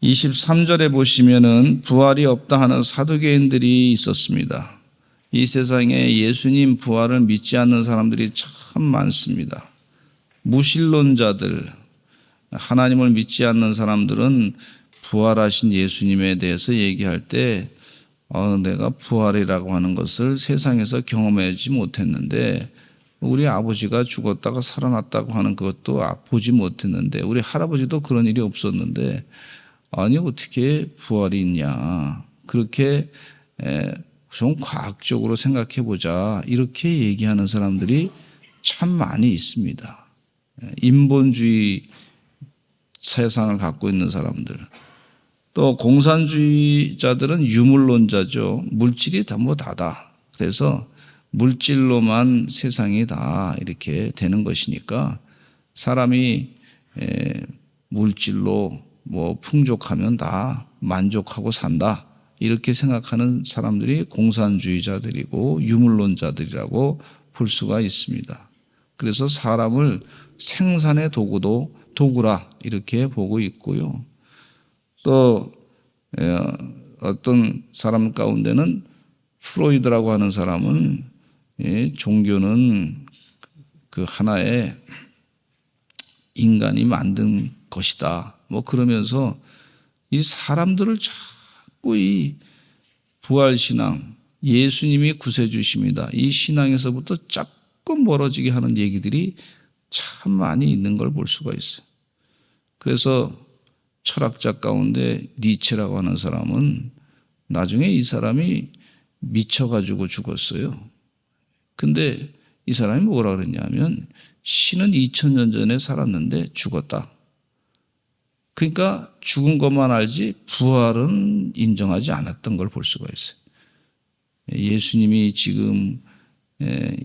23절에 보시면은 부활이 없다 하는 사두개인들이 있었습니다. 이 세상에 예수님 부활을 믿지 않는 사람들이 참 많습니다. 무신론자들, 하나님을 믿지 않는 사람들은 부활하신 예수님에 대해서 얘기할 때 내가 부활이라고 하는 것을 세상에서 경험하지 못했는데, 우리 아버지가 죽었다가 살아났다고 하는 그것도 보지 못했는데, 우리 할아버지도 그런 일이 없었는데 아니 어떻게 부활이 있냐, 그렇게 좀 과학적으로 생각해 보자, 이렇게 얘기하는 사람들이 참 많이 있습니다. 인본주의 세상을 갖고 있는 사람들, 또 공산주의자들은 유물론자죠. 물질이 전부 다다. 그래서 물질로만 세상이 다 이렇게 되는 것이니까 사람이 물질로 풍족하면 다 만족하고 산다, 이렇게 생각하는 사람들이 공산주의자들이고 유물론자들이라고 볼 수가 있습니다. 그래서 사람을 생산의 도구라 이렇게 보고 있고요. 또 어떤 사람 가운데는 프로이드라고 하는 사람은 종교는 그 하나의 인간이 만든 것이다, 그러면서 이 사람들을 자꾸 이 부활신앙, 예수님이 구세주십니다, 이 신앙에서부터 자꾸 멀어지게 하는 얘기들이 참 많이 있는 걸 볼 수가 있어요. 그래서 철학자 가운데 니체라고 하는 사람은 나중에 이 사람이 미쳐가지고 죽었어요. 근데 이 사람이 뭐라 그랬냐면 신은 2000년 전에 살았는데 죽었다. 그러니까 죽은 것만 알지 부활은 인정하지 않았던 걸 볼 수가 있어요. 예수님이 지금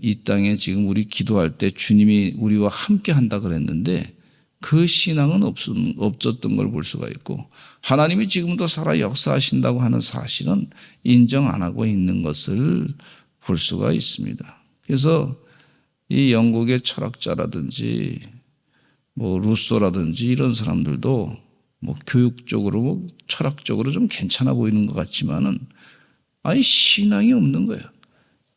이 땅에 지금 우리 기도할 때 주님이 우리와 함께 한다 그랬는데 그 신앙은 없었던 걸 볼 수가 있고, 하나님이 지금도 살아 역사하신다고 하는 사실은 인정 안 하고 있는 것을 볼 수가 있습니다. 그래서 이 영국의 철학자라든지 루소라든지 이런 사람들도 교육적으로 철학적으로 좀 괜찮아 보이는 것 같지만은 신앙이 없는 거예요.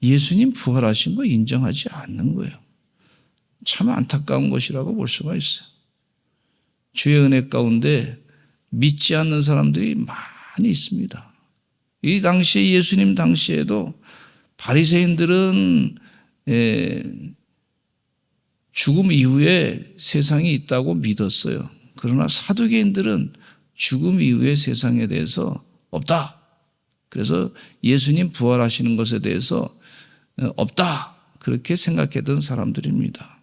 예수님 부활하신 거 인정하지 않는 거예요. 참 안타까운 것이라고 볼 수가 있어요. 주의 은혜 가운데 믿지 않는 사람들이 많이 있습니다. 이 당시에 예수님 당시에도 바리새인들은 죽음 이후에 세상이 있다고 믿었어요. 그러나 사두개인들은 죽음 이후의 세상에 대해서 없다. 그래서 예수님 부활하시는 것에 대해서 없다, 그렇게 생각했던 사람들입니다.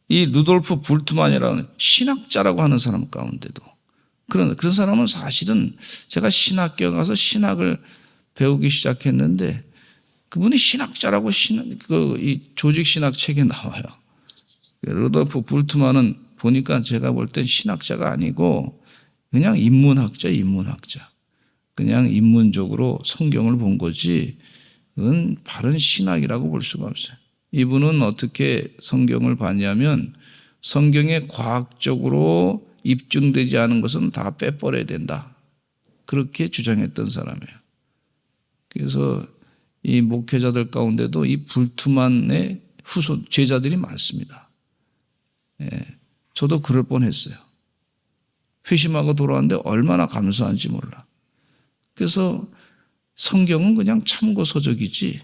이 루돌프 불트만이라는 신학자라고 하는 사람 가운데도 그런 사람은 사실은 제가 신학교에 가서 신학을 배우기 시작했는데 그분이 신학자라고 이 조직신학 책에 나와요. 루돌프 불트만은 보니까 제가 볼 땐 신학자가 아니고 그냥 인문학자. 그냥 인문적으로 성경을 본 거지 그건 바른 신학이라고 볼 수가 없어요. 이분은 어떻게 성경을 봤냐면 성경에 과학적으로 입증되지 않은 것은 다 빼버려야 된다, 그렇게 주장했던 사람이에요. 그래서 이 목회자들 가운데도 이 불투만의 후손 제자들이 많습니다. 저도 그럴 뻔했어요. 회심하고 돌아왔는데 얼마나 감사한지 몰라. 그래서 성경은 그냥 참고서적이지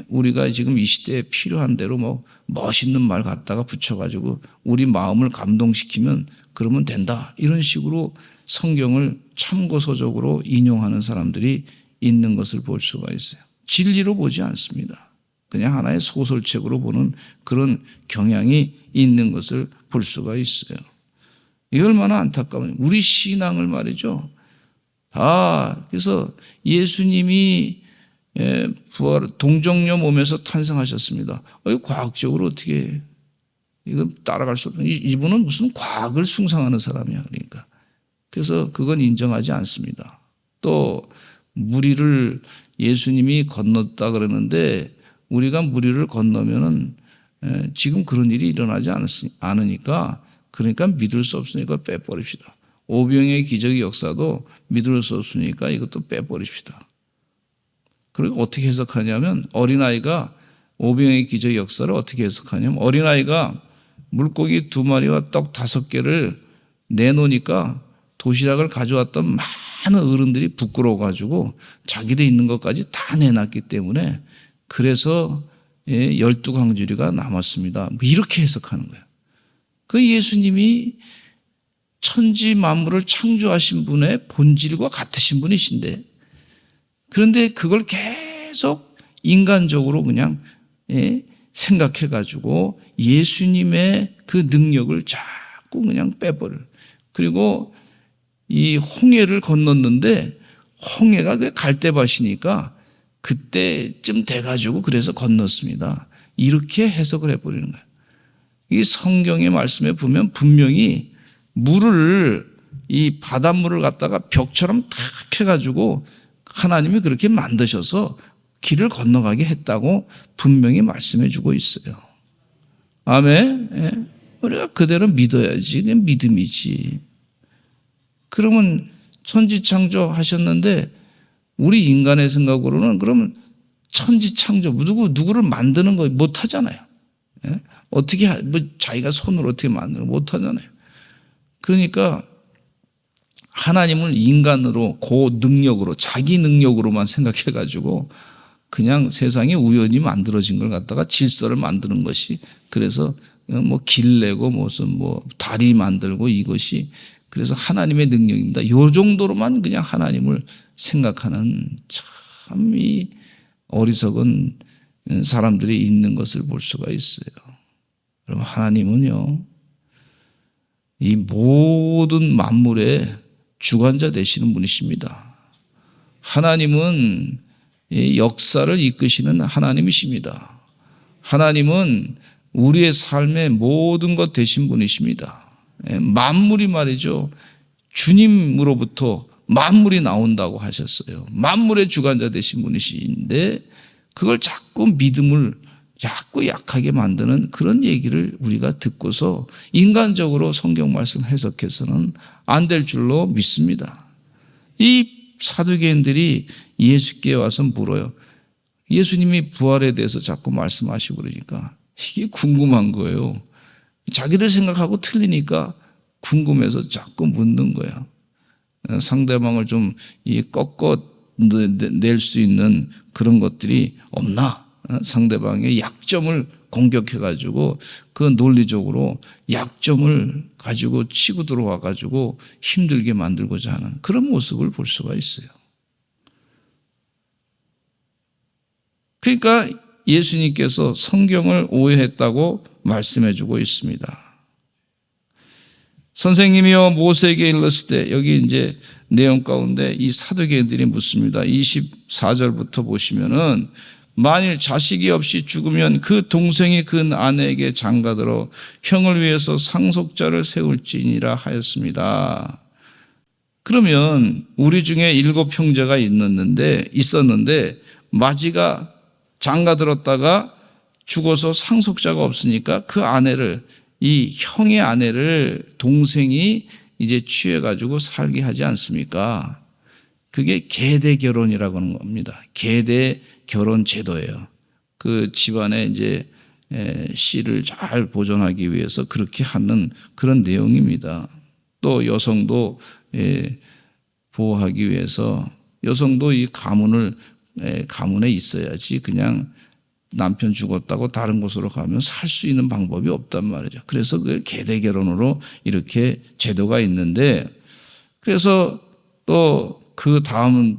우리가 지금 이 시대에 필요한 대로 멋있는 말 갖다가 붙여가지고 우리 마음을 감동시키면 그러면 된다, 이런 식으로 성경을 참고서적으로 인용하는 사람들이 있는 것을 볼 수가 있어요. 진리로 보지 않습니다. 그냥 하나의 소설책으로 보는 그런 경향이 있는 것을 볼 수가 있어요. 이게 얼마나 안타까워요. 우리 신앙을 말이죠. 그래서 예수님이 부활 동정녀 몸에서 탄생하셨습니다. 과학적으로 어떻게 이거 따라갈 수 없는, 이분은 무슨 과학을 숭상하는 사람이야. 그러니까 그래서 그건 인정하지 않습니다. 또 무리를 예수님이 건넜다 그러는데 우리가 무리를 건너면은 지금 그런 일이 일어나지 않으니까 그러니까 믿을 수 없으니까 빼버립시다. 오병의 기적의 역사도 믿을 수 없으니까 이것도 빼버립시다. 그리고 어떻게 해석하냐면 어린아이가 오병의 기적의 역사를 어떻게 해석하냐면 어린아이가 물고기 2마리와 떡 5개를 내놓으니까 도시락을 가져왔던 많은 어른들이 부끄러워가지고 자기들 있는 것까지 다 내놨기 때문에 그래서 12광주리가 남았습니다. 이렇게 해석하는 거예요. 그 예수님이 천지 만물을 창조하신 분의 본질과 같으신 분이신데 그런데 그걸 계속 인간적으로 그냥 생각해가지고 예수님의 그 능력을 자꾸 그냥 빼버려요. 그리고 이 홍해를 건넜는데 홍해가 그 갈대밭이니까 그때쯤 돼가지고 그래서 건넜습니다. 이렇게 해석을 해버리는 거예요. 이 성경의 말씀에 보면 분명히 물을 이 바닷물을 갖다가 벽처럼 탁 해가지고 하나님이 그렇게 만드셔서 길을 건너가게 했다고 분명히 말씀해 주고 있어요. 아멘. 예. 우리가 그대로 믿어야지. 그게 믿음이지. 그러면 천지창조 하셨는데 우리 인간의 생각으로는 그러면 천지창조 누구를 만드는 거 못 하잖아요. 예? 어떻게 자기가 손으로 어떻게 만드는 거 못 하잖아요. 그러니까 하나님을 인간으로 고능력으로 자기 능력으로만 생각해가지고 그냥 세상에 우연히 만들어진 걸 갖다가 질서를 만드는 것이 그래서 뭐 길 내고 무슨 뭐 다리 만들고 이것이 그래서 하나님의 능력입니다. 요 정도로만 그냥 하나님을 생각하는 참 이 어리석은 사람들이 있는 것을 볼 수가 있어요. 여러분 하나님은요 이 모든 만물의 주관자 되시는 분이십니다. 하나님은 역사를 이끄시는 하나님이십니다. 하나님은 우리의 삶의 모든 것 되신 분이십니다. 만물이 말이죠. 주님으로부터 만물이 나온다고 하셨어요. 만물의 주관자 되신 분이신데 그걸 자꾸 믿음을 자꾸 약하게 만드는 그런 얘기를 우리가 듣고서 인간적으로 성경 말씀 해석해서는 안 될 줄로 믿습니다. 이 사두개인들이 예수께 와서 물어요. 예수님이 부활에 대해서 자꾸 말씀하시고 그러니까 이게 궁금한 거예요. 자기들 생각하고 틀리니까 궁금해서 자꾸 묻는 거예요. 상대방을 좀 꺾어낼 수 있는 그런 것들이 없나? 상대방의 약점을 공격해가지고 그 논리적으로 약점을 가지고 치고 들어와가지고 힘들게 만들고자 하는 그런 모습을 볼 수가 있어요. 그러니까 예수님께서 성경을 오해했다고 말씀해주고 있습니다. 선생님이여 모세에게 일렀을 때 여기 이제 내용 가운데 이 사두개인들이 묻습니다. 24절부터 보시면은 만일 자식이 없이 죽으면 그 동생이 그 아내에게 장가들어 형을 위해서 상속자를 세울지니라 하였습니다. 그러면 우리 중에 7 형제가 있었는데 마지가 장가들었다가 죽어서 상속자가 없으니까 그 아내를 이 형의 아내를 동생이 이제 취해가지고 살게 하지 않습니까? 그게 계대 결혼이라고 하는 겁니다. 계대 결혼 제도예요. 그 집안의 이제 씨를 잘 보존하기 위해서 그렇게 하는 그런 내용입니다. 또 여성도 보호하기 위해서 여성도 이 가문에 있어야지 그냥 남편 죽었다고 다른 곳으로 가면 살 수 있는 방법이 없단 말이죠. 그래서 그 계대 결혼으로 이렇게 제도가 있는데 그래서 또 그 다음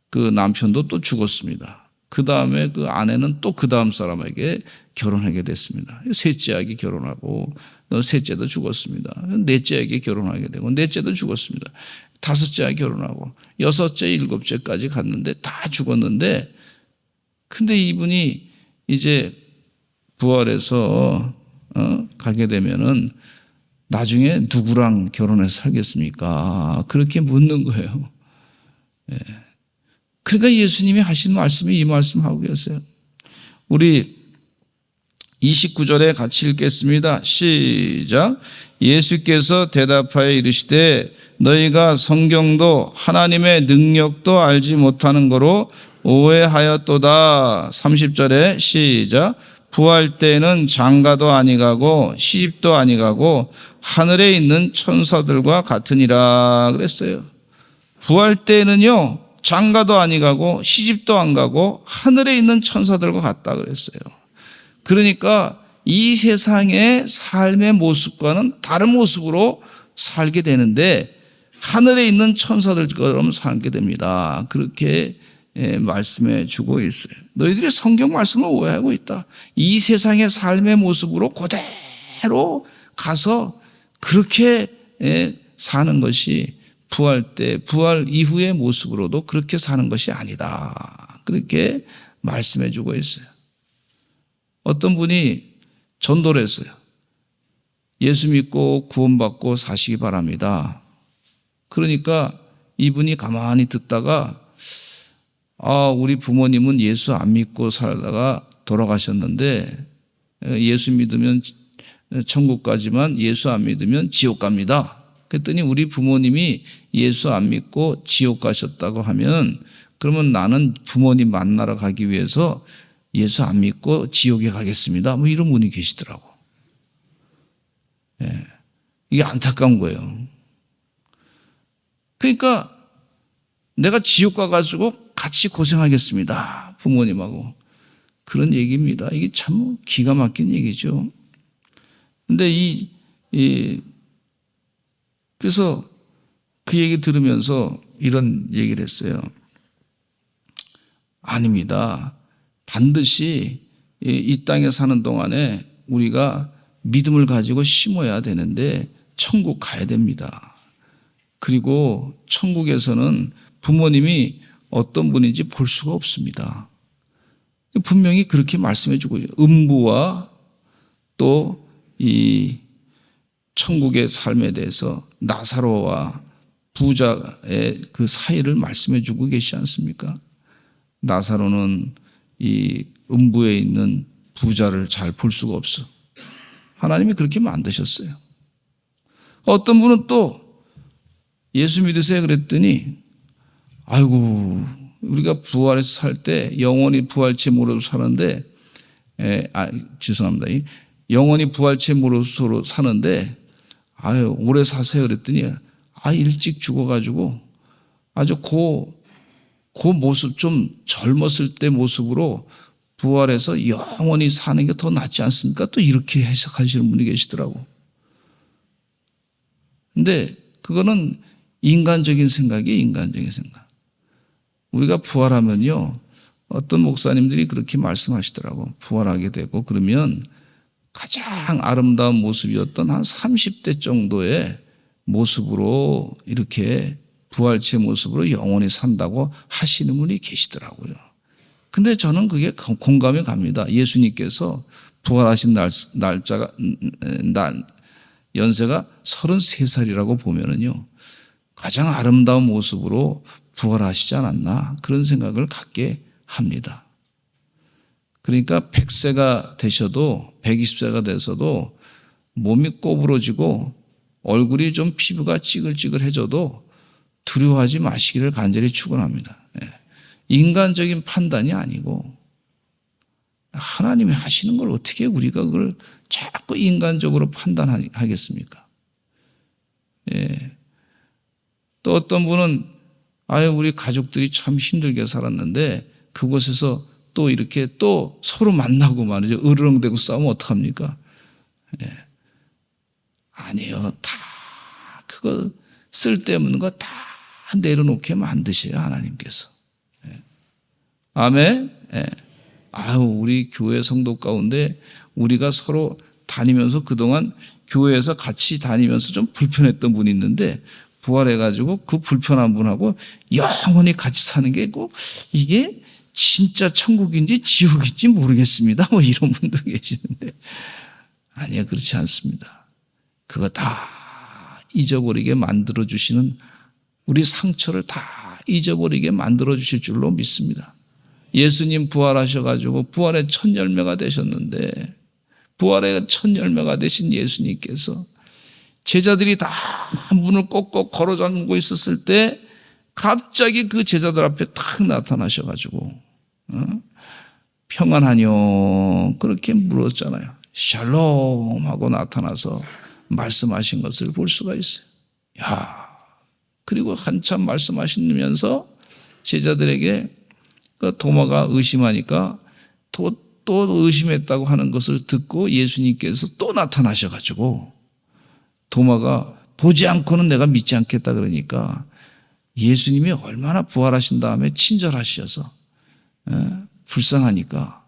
그 남편도 또 죽었습니다. 그 다음에 그 아내는 또 그 다음 사람에게 결혼하게 됐습니다. 셋째 아기 결혼하고 셋째도 죽었습니다. 넷째 아기 결혼하게 되고 넷째도 죽었습니다. 다섯째 아기 결혼하고 여섯째, 일곱째까지 갔는데 다 죽었는데 근데 이분이 이제 부활해서 가게 되면은 나중에 누구랑 결혼해서 살겠습니까? 그렇게 묻는 거예요. 예. 그러니까 예수님이 하신 말씀이 이 말씀하고 계세요. 우리 29절에 같이 읽겠습니다. 시작. 예수께서 대답하여 이르시되 너희가 성경도 하나님의 능력도 알지 못하는 거로 오해하였도다. 30절에 시작. 부활 때에는 장가도 아니가고 시집도 아니가고 하늘에 있는 천사들과 같으니라 그랬어요. 부활 때에는요 장가도 아니가고 시집도 안 가고 하늘에 있는 천사들과 같다 그랬어요. 그러니까 이 세상의 삶의 모습과는 다른 모습으로 살게 되는데 하늘에 있는 천사들처럼 살게 됩니다. 그렇게 말씀해 주고 있어요. 너희들이 성경 말씀을 오해하고 있다. 이 세상의 삶의 모습으로 그대로 가서 그렇게 사는 것이 부활 때, 부활 이후의 모습으로도 그렇게 사는 것이 아니다. 그렇게 말씀해 주고 있어요. 어떤 분이 전도를 했어요. 예수 믿고 구원받고 사시기 바랍니다. 그러니까 이분이 가만히 듣다가 우리 부모님은 예수 안 믿고 살다가 돌아가셨는데 예수 믿으면 천국 가지만 예수 안 믿으면 지옥 갑니다. 그랬더니 우리 부모님이 예수 안 믿고 지옥 가셨다고 하면 그러면 나는 부모님 만나러 가기 위해서 예수 안 믿고 지옥에 가겠습니다. 뭐 이런 분이 계시더라고. 이게 안타까운 거예요. 그러니까 내가 지옥 가가지고 같이 고생하겠습니다. 부모님하고. 그런 얘기입니다. 이게 참 기가 막힌 얘기죠. 근데 그래서 그 얘기 들으면서 이런 얘기를 했어요. 아닙니다. 반드시 이 땅에 사는 동안에 우리가 믿음을 가지고 심어야 되는데 천국 가야 됩니다. 그리고 천국에서는 부모님이 어떤 분인지 볼 수가 없습니다. 분명히 그렇게 말씀해 주고 있어요. 음부와 또 이 천국의 삶에 대해서 나사로와 부자의 그 사이를 말씀해 주고 계시지 않습니까? 나사로는 이 음부에 있는 부자를 잘 볼 수가 없어. 하나님이 그렇게 만드셨어요. 어떤 분은 또 예수 믿으세요 그랬더니 아이고 우리가 부활해서 살 때 영원히 부활체 모르고 사는데 죄송합니다. 영원히 부활체 모르고 사는데 아유 오래 사세요 그랬더니 일찍 죽어가지고 아주 그 모습 좀 젊었을 때 모습으로 부활해서 영원히 사는 게 더 낫지 않습니까? 또 이렇게 해석하시는 분이 계시더라고. 근데 그거는 인간적인 생각이에요. 인간적인 생각. 우리가 부활하면요. 어떤 목사님들이 그렇게 말씀하시더라고. 부활하게 되고 그러면 가장 아름다운 모습이었던 한 30대 정도의 모습으로 이렇게 부활체 모습으로 영원히 산다고 하시는 분이 계시더라고요. 근데 저는 그게 공감이 갑니다. 예수님께서 부활하신 연세가 33살이라고 보면은요. 가장 아름다운 모습으로 부활하시지 않았나 그런 생각을 갖게 합니다. 그러니까 100세가 되셔도 120세가 돼서도 몸이 꼬부러지고 얼굴이 좀 피부가 찌글찌글해져도 두려워하지 마시기를 간절히 축원합니다. 인간적인 판단이 아니고 하나님이 하시는 걸 어떻게 우리가 그걸 자꾸 인간적으로 판단하겠습니까? 또 어떤 분은 우리 가족들이 참 힘들게 살았는데 그곳에서 또 이렇게 또 서로 만나고 말이죠. 으르렁대고 싸우면 어떡합니까? 아니에요. 다 그거 쓸데없는 거 다 내려놓게 만드셔요. 하나님께서. 아멘. 우리 교회 성도 가운데 우리가 서로 다니면서 그동안 교회에서 같이 다니면서 좀 불편했던 분이 있는데 부활해가지고 그 불편한 분하고 영원히 같이 사는 게 꼭 이게 진짜 천국인지 지옥인지 모르겠습니다. 뭐 이런 분도 계시는데 아니요, 그렇지 않습니다. 그거 다 잊어버리게 만들어주시는 우리 상처를 다 잊어버리게 만들어주실 줄로 믿습니다. 예수님 부활하셔가지고 부활의 첫 열매가 되셨는데 부활의 첫 열매가 되신 예수님께서 제자들이 다 문을 꼭꼭 걸어 잠그고 있었을 때 갑자기 그 제자들 앞에 탁 나타나셔가지고 평안하뇨 그렇게 물었잖아요. 샬롬 하고 나타나서 말씀하신 것을 볼 수가 있어요. 야, 그리고 한참 말씀하시면서 제자들에게 그 도마가 의심하니까 또 의심했다고 하는 것을 듣고 예수님께서 또 나타나셔가지고 도마가 보지 않고는 내가 믿지 않겠다 그러니까 예수님이 얼마나 부활하신 다음에 친절하셔서 불쌍하니까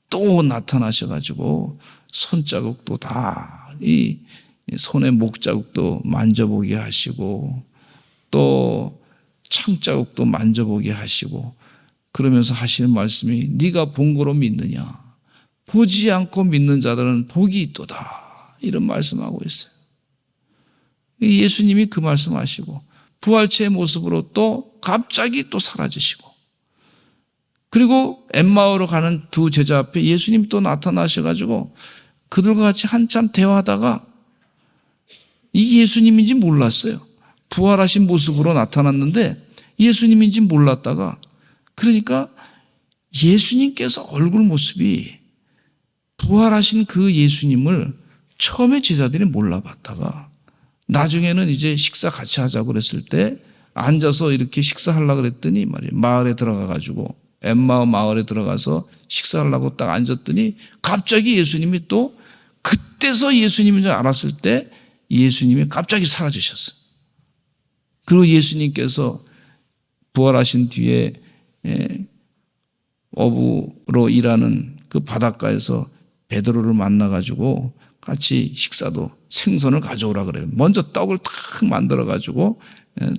또 나타나셔가지고 손자국도 다 이 손에 목자국도 만져보게 하시고 또 창자국도 만져보게 하시고 그러면서 하시는 말씀이 네가 본 거로 믿느냐 보지 않고 믿는 자들은 복이 있도다 이런 말씀하고 있어요. 예수님이 그 말씀하시고 부활체의 모습으로 또 갑자기 또 사라지시고 그리고 엠마오로 가는 두 제자 앞에 예수님이 또 나타나셔가지고 그들과 같이 한참 대화하다가 이 예수님인지 몰랐어요. 부활하신 모습으로 나타났는데 예수님인지 몰랐다가 그러니까 예수님께서 얼굴 모습이 부활하신 그 예수님을 처음에 제자들이 몰라봤다가 나중에는 이제 식사 같이 하자고 그랬을 때 앉아서 이렇게 식사하려고 그랬더니 말이에요. 마을에 들어가가지고 엠마오 마을에 들어가서 식사하려고 딱 앉았더니 갑자기 예수님이 또 그때서 예수님인 줄 알았을 때 예수님이 갑자기 사라지셨어요. 그리고 예수님께서 부활하신 뒤에 어부로 일하는 그 바닷가에서 베드로를 만나가지고 같이 식사도 생선을 가져오라 그래요. 먼저 떡을 탁 만들어가지고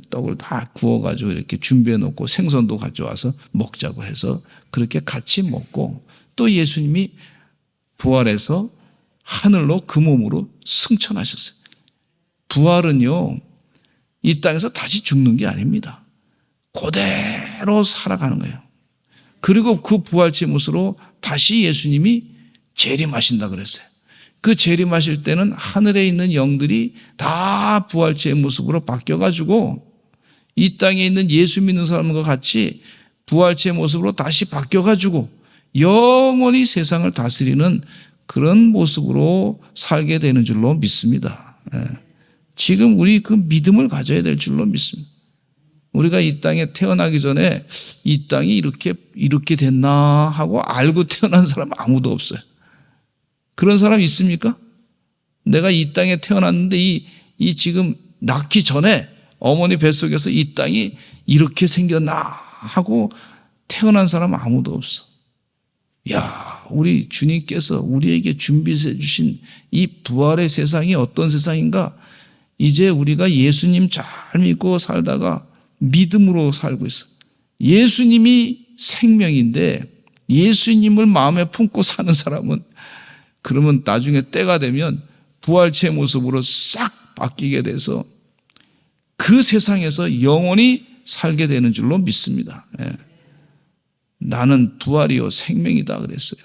떡을 다 구워가지고 이렇게 준비해 놓고 생선도 가져와서 먹자고 해서 그렇게 같이 먹고 또 예수님이 부활해서 하늘로 그 몸으로 승천하셨어요. 부활은요, 이 땅에서 다시 죽는 게 아닙니다. 그대로 살아가는 거예요. 그리고 그 부활체 모습으로 다시 예수님이 재림하신다 그랬어요. 그 재림하실 때는 하늘에 있는 영들이 다 부활체의 모습으로 바뀌어가지고 이 땅에 있는 예수 믿는 사람과 같이 부활체의 모습으로 다시 바뀌어가지고 영원히 세상을 다스리는 그런 모습으로 살게 되는 줄로 믿습니다. 지금 우리 그 믿음을 가져야 될 줄로 믿습니다. 우리가 이 땅에 태어나기 전에 이 땅이 이렇게 됐나 하고 알고 태어난 사람 아무도 없어요. 그런 사람 있습니까? 내가 이 땅에 태어났는데 이 지금 낳기 전에 어머니 뱃속에서 이 땅이 이렇게 생겼나 하고 태어난 사람 아무도 없어. 야, 우리 주님께서 우리에게 준비해 주신 이 부활의 세상이 어떤 세상인가? 이제 우리가 예수님 잘 믿고 살다가 믿음으로 살고 있어. 예수님이 생명인데 예수님을 마음에 품고 사는 사람은 그러면 나중에 때가 되면 부활체의 모습으로 싹 바뀌게 돼서 그 세상에서 영원히 살게 되는 줄로 믿습니다. 나는 부활이요 생명이다 그랬어요.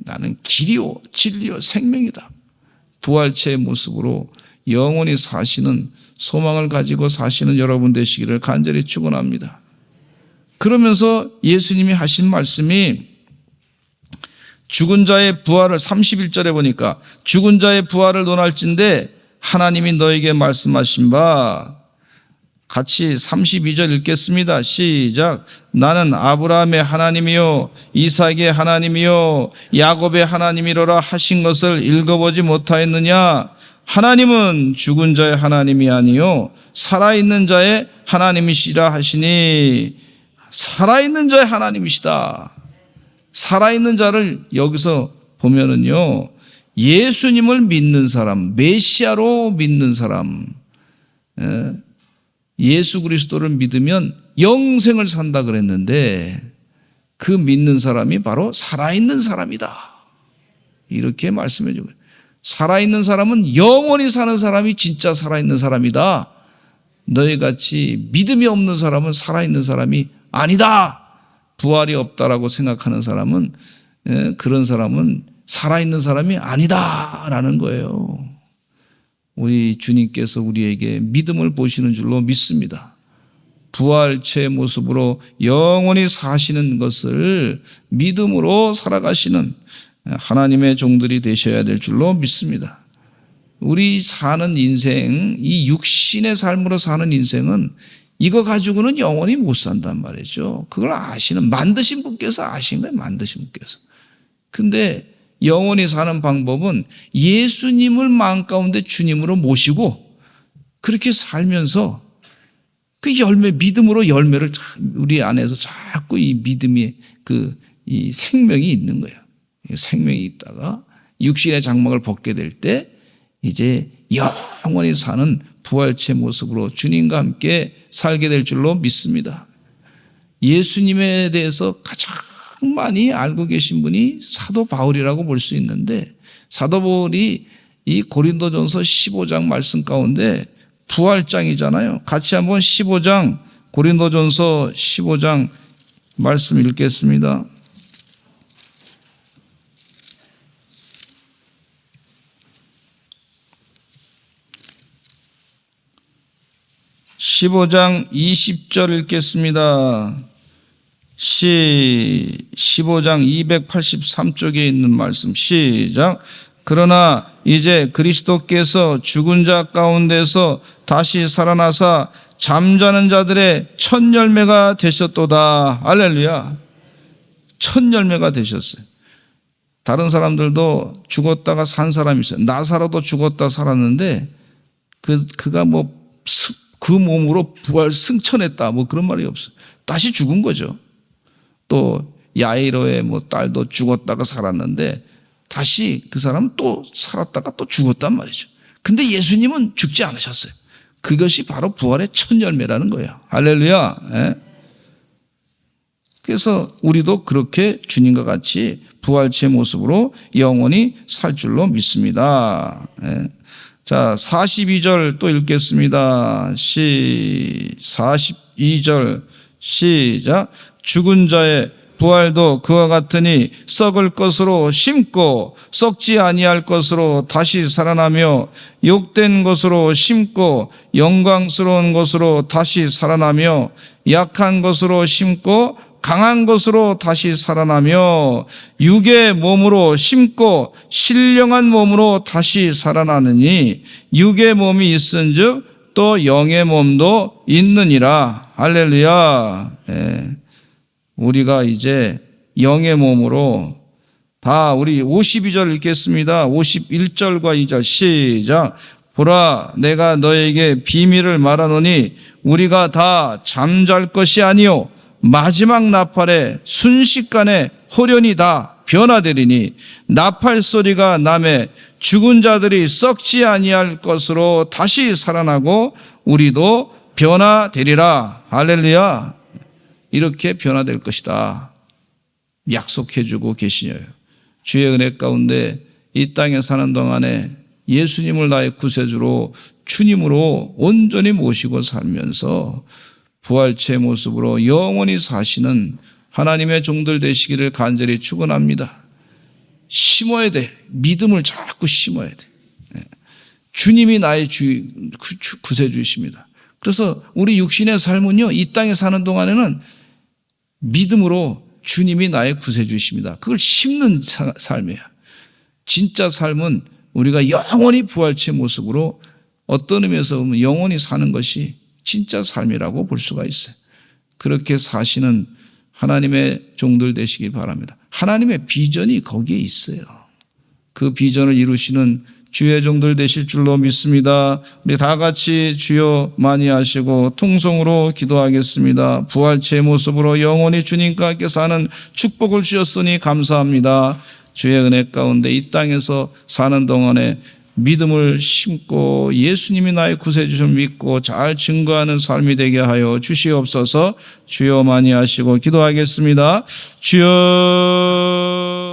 나는 길이요 진리요 생명이다. 부활체의 모습으로 영원히 사시는 소망을 가지고 사시는 여러분 되시기를 간절히 축원합니다. 그러면서 예수님이 하신 말씀이 죽은 자의 부활을 31절에 보니까 죽은 자의 부활을 논할진대 하나님이 너에게 말씀하신 바 같이 32절 읽겠습니다. 시작. 나는 아브라함의 하나님이요 이삭의 하나님이요 야곱의 하나님이로라 하신 것을 읽어보지 못하였느냐. 하나님은 죽은 자의 하나님이 아니요 살아있는 자의 하나님이시라 하시니 살아있는 자의 하나님이시다. 살아있는 자를 여기서 보면은요 예수님을 믿는 사람, 메시아로 믿는 사람, 예수 그리스도를 믿으면 영생을 산다 그랬는데 그 믿는 사람이 바로 살아있는 사람이다. 이렇게 말씀해 주고요. 살아있는 사람은 영원히 사는 사람이 진짜 살아있는 사람이다. 너희같이 믿음이 없는 사람은 살아있는 사람이 아니다. 부활이 없다라고 생각하는 사람은 그런 사람은 살아있는 사람이 아니다라는 거예요. 우리 주님께서 우리에게 믿음을 보시는 줄로 믿습니다. 부활체의 모습으로 영원히 사시는 것을 믿음으로 살아가시는 하나님의 종들이 되셔야 될 줄로 믿습니다. 우리 사는 인생, 이 육신의 삶으로 사는 인생은 이거 가지고는 영원히 못 산단 말이죠. 그걸 만드신 분께서 아신 거예요. 만드신 분께서. 근데 영원히 사는 방법은 예수님을 마음 가운데 주님으로 모시고 그렇게 살면서 그 믿음으로 열매를 우리 안에서 자꾸 이 믿음이 이 생명이 있는 거예요. 생명이 있다가 육신의 장막을 벗게 될 때 이제 영원히 사는 부활체 모습으로 주님과 함께 살게 될 줄로 믿습니다. 예수님에 대해서 가장 많이 알고 계신 분이 사도 바울이라고 볼 수 있는데, 사도 바울이 이 고린도전서 15장 말씀 가운데 부활장이잖아요. 같이 한번 15장, 고린도전서 15장 말씀 읽겠습니다. (15장) 20절 읽겠습니다. 15장 283쪽에 있는 말씀 시작. 그러나 이제 그리스도께서 죽은 자 가운데서 다시 살아나사 잠자는 자들의 첫 열매가 되셨도다. 할렐루야. 첫 열매가 되셨어요. 다른 사람들도 죽었다가 산 사람이 있어요. 나사로도 죽었다 살았는데 그가 그 몸으로 부활 승천했다 그런 말이 없어요. 다시 죽은 거죠. 또 야이로의 딸도 죽었다가 살았는데 다시 그 사람은 또 살았다가 또 죽었단 말이죠. 근데 예수님은 죽지 않으셨어요. 그것이 바로 부활의 첫 열매라는 거예요. 할렐루야. 그래서 우리도 그렇게 주님과 같이 부활체의 모습으로 영원히 살 줄로 믿습니다. 자, 42절 또 읽겠습니다. 42절 시작. 죽은 자의 부활도 그와 같으니 썩을 것으로 심고 썩지 아니할 것으로 다시 살아나며 욕된 것으로 심고 영광스러운 것으로 다시 살아나며 약한 것으로 심고 강한 것으로 다시 살아나며 육의 몸으로 심고 신령한 몸으로 다시 살아나느니 육의 몸이 있은즉 또 영의 몸도 있느니라. 할렐루야. 우리가 이제 영의 몸으로 다 우리 52절 읽겠습니다. 51절과 2절 시작. 보라 내가 너에게 비밀을 말하노니 우리가 다 잠잘 것이 아니요 마지막 나팔에 순식간에 호련히 다 변화되리니 나팔 소리가 나매 죽은 자들이 썩지 아니할 것으로 다시 살아나고 우리도 변화되리라. 할렐루야. 이렇게 변화될 것이다 약속해 주고 계시네요. 주의 은혜 가운데 이 땅에 사는 동안에 예수님을 나의 구세주로 주님으로 온전히 모시고 살면서 부활체의 모습으로 영원히 사시는 하나님의 종들 되시기를 간절히 축원합니다. 심어야 돼. 믿음을 자꾸 심어야 돼. 주님이 나의 구세주이십니다. 그래서 우리 육신의 삶은요, 이 땅에 사는 동안에는 믿음으로 주님이 나의 구세주이십니다. 그걸 심는 삶이에요. 진짜 삶은 우리가 영원히 부활체의 모습으로 어떤 의미에서 보면 영원히 사는 것이 진짜 삶이라고 볼 수가 있어요. 그렇게 사시는 하나님의 종들 되시기 바랍니다. 하나님의 비전이 거기에 있어요. 그 비전을 이루시는 주의 종들 되실 줄로 믿습니다. 우리 다 같이 주여 많이 하시고 통성으로 기도하겠습니다. 부활체의 모습으로 영원히 주님과 함께 사는 축복을 주셨으니 감사합니다. 주의 은혜 가운데 이 땅에서 사는 동안에 믿음을 심고 예수님이 나의 구세주를 믿고 잘 증거하는 삶이 되게 하여 주시옵소서. 주여 많이 하시고 기도하겠습니다. 주여